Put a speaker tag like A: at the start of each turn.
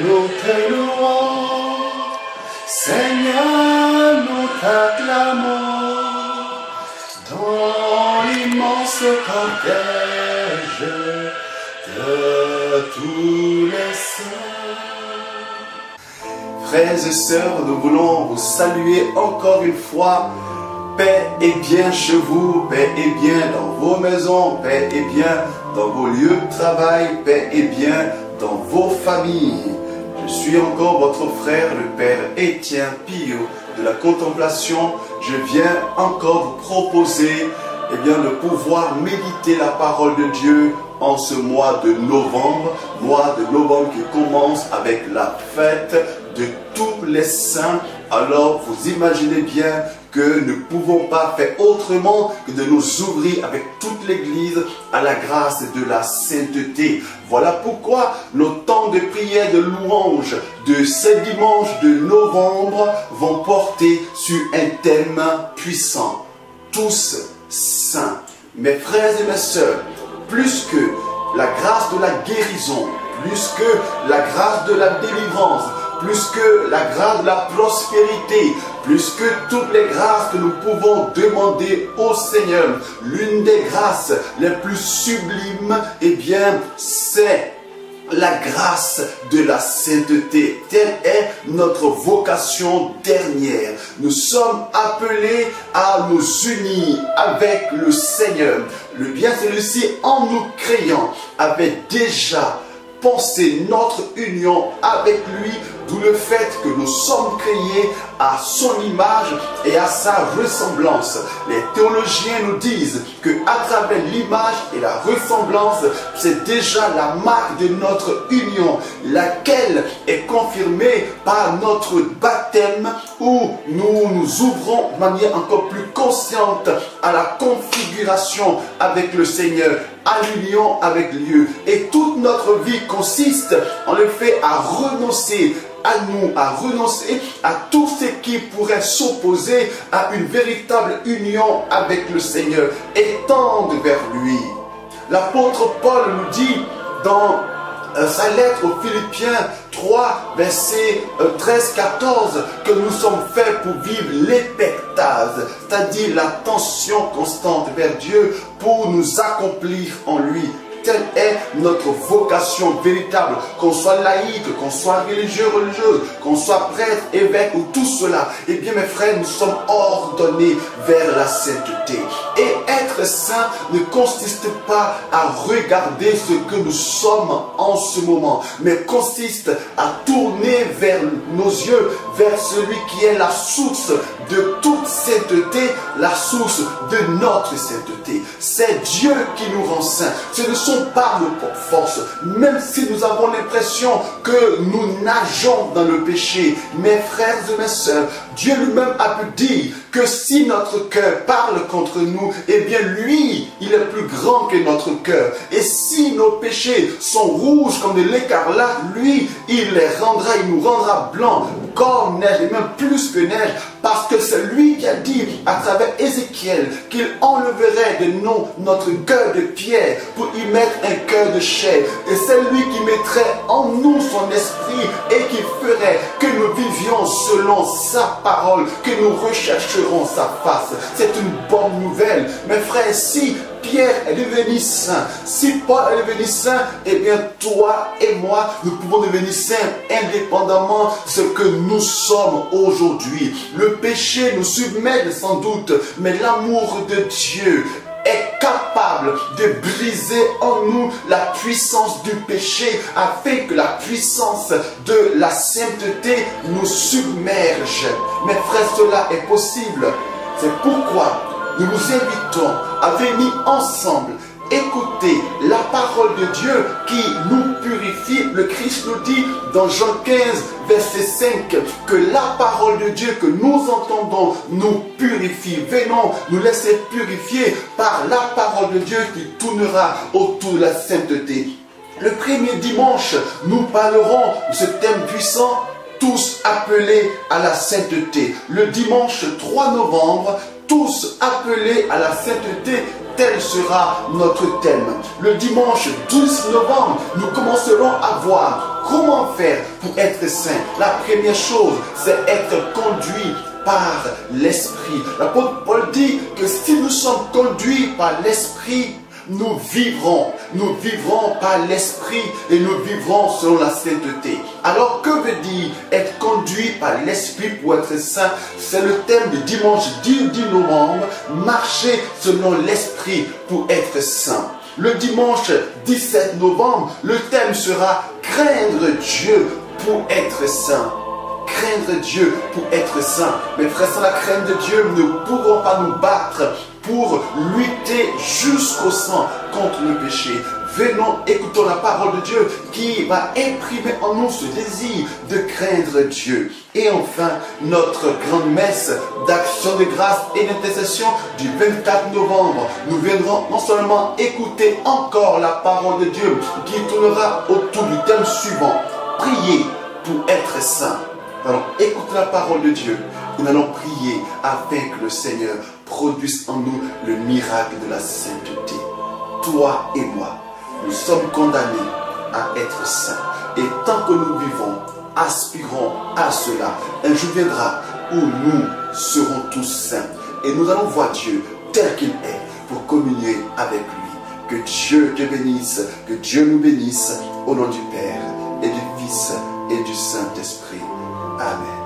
A: nous te louons, Seigneur, nous t'acclamons, dans l'immense cortège de tous les saints. Frères et sœurs, nous voulons vous saluer encore une fois. Paix et bien chez vous, paix et bien dans vos maisons, paix et bien dans vos lieux de travail, paix et bien dans vos familles. Je suis encore votre frère, le Père Étienne Pio de la Contemplation. Je viens encore vous proposer de pouvoir méditer la parole de Dieu en ce mois de novembre qui commence avec la fête de tous les saints. Alors vous imaginez bien que nous ne pouvons pas faire autrement que de nous ouvrir avec toute l'Église à la grâce de la sainteté. Voilà pourquoi nos temps de prière, de louange de ce dimanche de novembre vont porter sur un thème puissant. Tous saints. Mes frères et mes sœurs, plus que la grâce de la guérison, plus que la grâce de la délivrance, plus que la grâce de la prospérité, plus que toutes les grâces que nous pouvons demander au Seigneur, l'une des grâces les plus sublimes, c'est la grâce de la sainteté. Telle est notre vocation dernière. Nous sommes appelés à nous unir avec le Seigneur. Le bien celui-ci, en nous créant, avait déjà pensé notre union avec lui, d'où le fait que nous sommes créés à son image et à sa ressemblance. Les théologiens nous disent que à travers l'image et la ressemblance, c'est déjà la marque de notre union, laquelle est confirmée par notre baptême, où nous nous ouvrons de manière encore plus consciente à la configuration avec le Seigneur, à l'union avec Dieu. Et toute notre vie consiste en le fait à renoncer à nous, à renoncer à tout ce qui pourrait s'opposer à une véritable union avec le Seigneur et tendre vers lui. L'apôtre Paul nous dit dans sa lettre aux Philippiens 3, versets 13-14, que nous sommes faits pour vivre l'épectase, c'est-à-dire la tension constante vers Dieu pour nous accomplir en lui. Telle est notre vocation véritable, qu'on soit laïque, qu'on soit religieux, religieuse, qu'on soit prêtre, évêque ou tout cela. Eh bien mes frères, nous sommes ordonnés vers la sainteté. Et être saint ne consiste pas à regarder ce que nous sommes en ce moment, mais consiste à tourner vers nos yeux, vers celui qui est la source de toute sainteté, la source de notre sainteté. C'est Dieu qui nous rend saints. Ce ne sont pas nos propres forces, même si nous avons l'impression que nous nageons dans le péché. Mes frères et mes sœurs, Dieu lui-même a pu dire que si notre cœur parle contre nous, eh bien lui, il est plus grand que notre cœur. Et si nos péchés sont rouges comme de l'écarlate, lui, il les rendra, il nous rendra blancs comme neige, et même plus que neige, parce que c'est lui qui a dit à travers Ézéchiel qu'il enleverait de nous notre cœur de pierre pour y mettre un cœur de chair. Et c'est lui qui mettrait en nous son esprit et qui ferait que nous vivions selon sa parole, que nous rechercherons sa face. C'est une bonne nouvelle. Mes frères, si Pierre est devenu saint, si Paul est devenu saint, eh bien toi et moi, nous pouvons devenir saints indépendamment de ce que nous sommes aujourd'hui. Le péché nous submerge sans doute, mais l'amour de Dieu est capable de briser en nous la puissance du péché afin que la puissance de la sainteté nous submerge. Mes frères, cela est possible. C'est pourquoi nous vous invitons à venir ensemble écouter la parole de Dieu qui nous purifie. Le Christ nous dit dans Jean 15, verset 5, que la parole de Dieu que nous entendons nous purifie. Venons nous laisser purifier par la parole de Dieu qui tournera autour de la sainteté. Le premier dimanche, nous parlerons de ce thème puissant, tous appelés à la sainteté. Le dimanche 3 novembre, tous appelés à la sainteté. Tel sera notre thème. Le dimanche 12 novembre, nous commencerons à voir comment faire pour être saint. La première chose, c'est être conduit par l'Esprit. L'apôtre Paul dit que si nous sommes conduits par l'Esprit, nous vivrons par l'Esprit et nous vivrons selon la sainteté. Alors que veut dire être conduit par l'Esprit pour être saint? C'est le thème du dimanche 10 novembre, marcher selon l'Esprit pour être saint. Le dimanche 17 novembre, le thème sera craindre Dieu pour être saint. Craindre Dieu pour être saint. Mes frères, sans la crainte de Dieu, nous ne pourrons pas nous battre pour lutter jusqu'au sang contre le péché. Venons, écoutons la parole de Dieu qui va imprimer en nous ce désir de craindre Dieu. Et enfin, notre grande messe d'action de grâce et d'intercession du 24 novembre. Nous viendrons non seulement écouter encore la parole de Dieu qui tournera autour du thème suivant, prier pour être saint. Nous allons écouter la parole de Dieu. Nous allons prier afin que le Seigneur produise en nous le miracle de la sainteté. Toi et moi, nous sommes condamnés à être saints. Et tant que nous vivons, aspirons à cela. Un jour viendra où nous serons tous saints. Et nous allons voir Dieu tel qu'il est pour communier avec lui. Que Dieu te bénisse, que Dieu nous bénisse au nom du Père et du Fils et du Saint-Esprit. Amen.